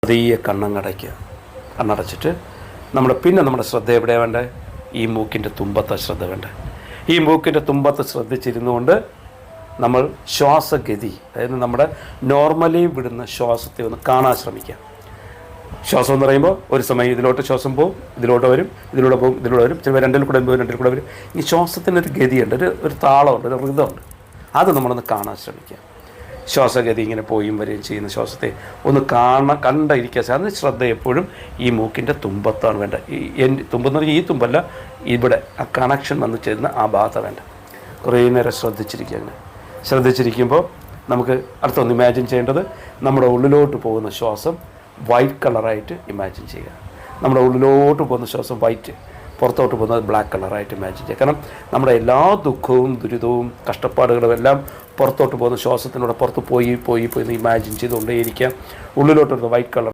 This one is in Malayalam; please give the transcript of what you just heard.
പതിയെ കണ്ണടച്ചിട്ട് നമ്മുടെ ശ്രദ്ധ എവിടെയാണ് വേണ്ടത്? ഈ മൂക്കിൻ്റെ തുമ്പത്തെ ശ്രദ്ധ വേണ്ടത്. ഈ മൂക്കിൻ്റെ തുമ്പത്ത് ശ്രദ്ധിച്ചിരുന്നുകൊണ്ട് നമ്മൾ ശ്വാസഗതി, അതായത് നമ്മുടെ നോർമലി വിടുന്ന ശ്വാസത്തെ ഒന്ന് കാണാൻ ശ്രമിക്കുക. ശ്വാസം എന്ന് പറയുമ്പോൾ ഒരു സമയം ഇതിലോട്ട് ശ്വാസം പോകും, ഇതിലോട്ട് വരും, ഇതിലൂടെ പോകും, ഇതിലൂടെ വരും, ചിലപ്പോൾ രണ്ടിൽ കൂടെ പോകും, രണ്ടിൽ കൂടെ വരും. ഈ ശ്വാസത്തിനൊരു ഗതിയുണ്ട്, ഒരു താളമുണ്ട്, ഒരു ഋതമുണ്ട്. അത് നമ്മളൊന്ന് കാണാൻ ശ്രമിക്കുക. ശ്വാസഗതി ഇങ്ങനെ പോയും വരികയും ചെയ്യുന്ന ശ്വാസത്തെ ഒന്ന് കണ്ടിരിക്കുക. അതിന് ശ്രദ്ധ എപ്പോഴും ഈ മൂക്കിൻ്റെ തുമ്പത്താണ് വേണ്ട. തുമ്പെന്ന് പറഞ്ഞാൽ ഈ തുമ്പല്ല, ഇവിടെ ആ കണക്ഷൻ വന്ന് ചേരുന്ന ആ ഭാഗത്താണ് വേണ്ട. കുറേ നേരം ശ്രദ്ധിച്ചിരിക്കുക. അങ്ങനെ ശ്രദ്ധിച്ചിരിക്കുമ്പോൾ നമുക്ക് അടുത്തൊന്ന് ഇമാജിൻ ചെയ്യേണ്ടത്, നമ്മുടെ ഉള്ളിലോട്ട് പോകുന്ന ശ്വാസം വൈറ്റ് കളറായിട്ട് ഇമാജിൻ ചെയ്യുക. നമ്മുടെ ഉള്ളിലോട്ട് പോകുന്ന ശ്വാസം വൈറ്റ്, പുറത്തോട്ട് പോകുന്നത് ബ്ലാക്ക് കളറായിട്ട് ഇമാജിൻ ചെയ്യുക. കാരണം നമ്മുടെ എല്ലാ ദുഃഖവും ദുരിതവും കഷ്ടപ്പാടുകളും എല്ലാം പുറത്തോട്ട് പോകുന്ന ശ്വാസത്തിലൂടെ പുറത്ത് പോയി ഇമാജിൻ ചെയ്തുകൊണ്ടേയിരിക്കുക. ഉള്ളിലോട്ട് വൈറ്റ് കളർ